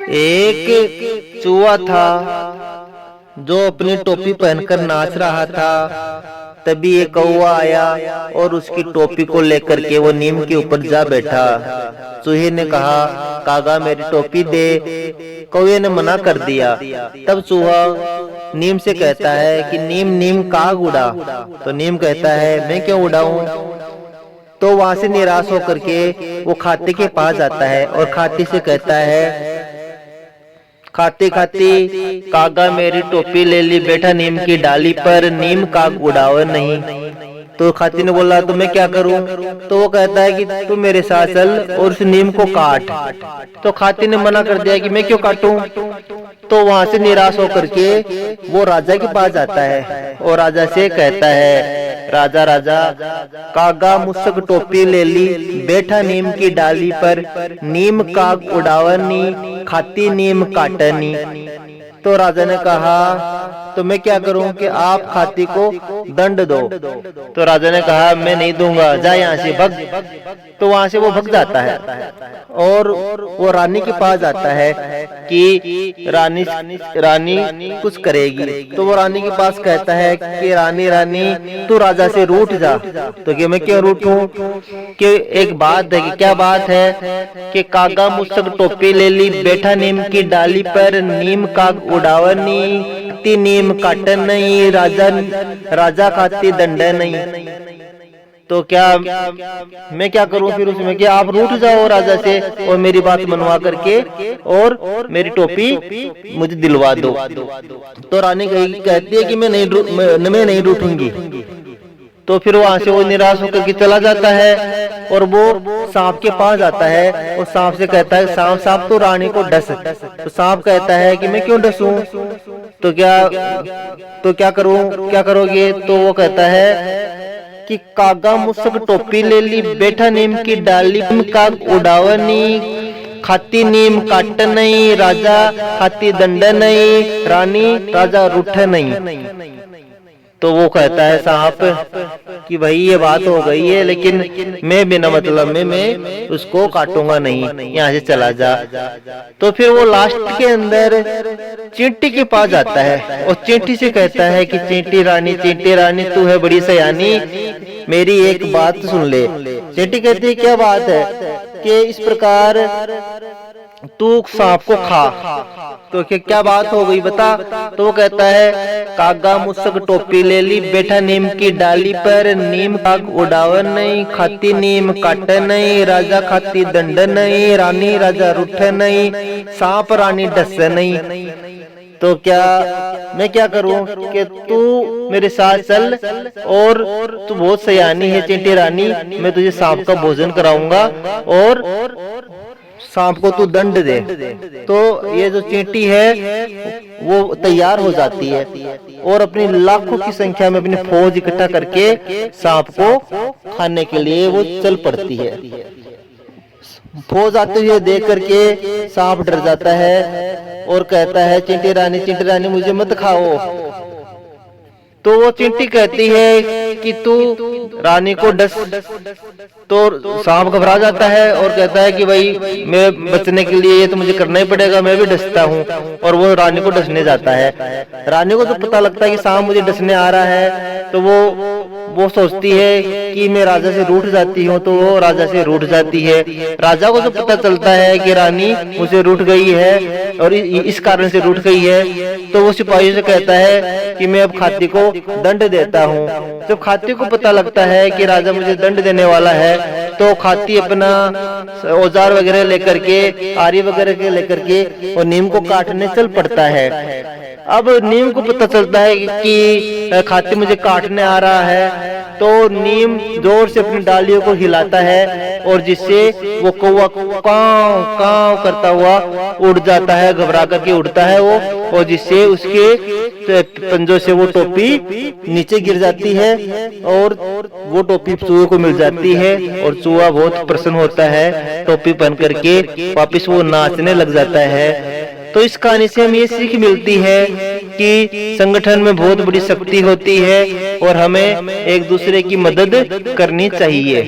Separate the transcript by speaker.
Speaker 1: एक चूहा था जो अपनी टोपी पहनकर नाच रहा था। तभी एक कौवा आया और उसकी टोपी को लेकर के वो नीम के ऊपर जा बैठा। चूहे ने कहा, कागा मेरी टोपी दे। कौवे ने मना कर दिया। तब चूहा नीम से कहता है कि नीम नीम काग उड़ा। तो नीम कहता है, मैं क्यों उड़ाऊं। तो वहां से निराश होकर के वो खाते के पास जाता है और खाते से कहता है, खाते खाते कागा मेरी टोपी ले ली, बैठा नीम की डाली पर, नीम काग उड़ावे नहीं। तो खाती ने बोला, तो मैं क्या करूं। तो वो कहता है कि तू मेरे साथ चल और उस नीम को काट। तो खाती ने मना कर दिया कि मैं क्यों काटूं। तो वहां से निराश होकर के वो राजा के पास जाता है और राजा से कहता है, राजा राजा कागा मुझसे टोपी ले ली, बैठा नीम की डाली पर, नीम काग उड़ावनी, खाती नीम काटनी। तो राजा ने कहा, तो मैं क्या करूं कि आप खाती को दंड दो। तो राजा ने कहा, मैं नहीं दूंगा, जा यहाँ से भग। तो वहां से वो भग जाता है और वो रानी के पास जाता है कि रानी कुछ करेगी। तो वो रानी के पास कहता है कि रानी रानी तू राजा से रूठ जा। तो कि मैं क्यों रूठूं, कि एक बात है। कि क्या बात है, कि कागा मुझसे टोपी ले ली, बैठा नीम की डाली पर, नीम काग उड़ावनी, नीम काटन नहीं, राजा खाती दंड नहीं। तो क्या मैं क्या करूं फिर उसमें, कि आप रूठ जाओ राजा से और मेरी बात मनवा करके और मेरी टोपी मुझे दिलवा दो। तो रानी कहती है कि मैं नहीं रूठूंगी। तो फिर वहां से वो निराश होकर के चला जाता है और वो सांप के पास जाता है और सांप से कहता है, सांप सांप तो रानी को डस। तो सांप कहता है कि मैं क्यों डसूं। तो क्या करोगे। तो वो कहता है कि कागा मुझसे टोपी ले ली, बैठा नीम की डाली, काग उड़ावनी, खाती नीम काट नहीं, राजा खाती दंड नहीं, रानी राजा रूठ नहीं। तो वो कहता है सांप कि भाई ये बात हो गई है, लेकिन मैं बिना मतलब में मैं उसको काटूंगा नहीं, यहाँ से चला जा। तो फिर वो लास्ट के अंदर चींटी के पास जाता है और चींटी से कहता है कि चींटी रानी तू है बड़ी सयानी, मेरी एक बात सुन ले। चींटी कहती है, क्या बात है, कि इस प्रकार तू सांप को खा। तो क्या बात हो गई बता। तो वो कहता है, कागा मुझसे टोपी ले ली, बैठा नीम की डाली पर, नीम काग उड़ावन नहीं, खाती नीम काट नहीं, राजा खाती दंड नहीं, रानी राजा रूठ नहीं, सांप रानी डस नहीं। तो मैं क्या करूं कि तू मेरे साथ चल और तू बहुत सयानी है चींटी रानी, मैं तुझे सांप का भोजन कराऊंगा और सांप को तू दंड दे। तो ये जो चींटी है वो तैयार हो जाती है और अपनी लाखों की संख्या में अपनी फौज इकट्ठा करके सांप को खाने के लिए वो चल पड़ती है। फौज आते हुए देख करके सांप डर जाता है और कहता है, चींटी रानी मुझे मत खाओ। तो वो चींटी कहती है कि तू रानी को डस। तो सांप घबरा जाता है और कहता है कि भाई मैं बचने के लिए ये तो मुझे करना ही पड़ेगा, मैं भी डसता हूँ। और वो रानी को डसने जाता है। रानी को तो पता लगता है कि सांप मुझे डसने आ रहा है, तो वो सोचती है कि मैं राजा से रूठ जाती हूँ। तो वो राजा से रूठ जाती है। राजा को तो पता चलता है कि रानी मुझे रूठ गई है और इस कारण से रूठ गई है। तो वो सिपाहियों से कहता है कि मैं अब खाती को दंड देता हूँ। जब खाती को पता लगता है कि राजा मुझे दंड देने वाला है, तो खाती अपना औजार वगैरह लेकर के, आरी वगैरह के लेकर के और नीम को काटने चल पड़ता है। अब नीम को पता चलता है कि खाती मुझे काटने आ रहा है, तो नीम जोर से अपनी डालियों को हिलाता है और जिससे वो कौवा कांव कांव करता हुआ उड़ जाता है, घबरा करके उड़ता है वो, और जिससे उसके पंजों से वो टोपी नीचे गिर जाती है और वो टोपी चूहे को मिल जाती है और चूहा बहुत प्रसन्न होता है। टोपी पहन करके वापिस वो नाचने लग जाता है। तो इस कहानी से हमें ये सीख मिलती है कि संगठन में बहुत बड़ी शक्ति होती है और हमें एक दूसरे की मदद करनी चाहिए।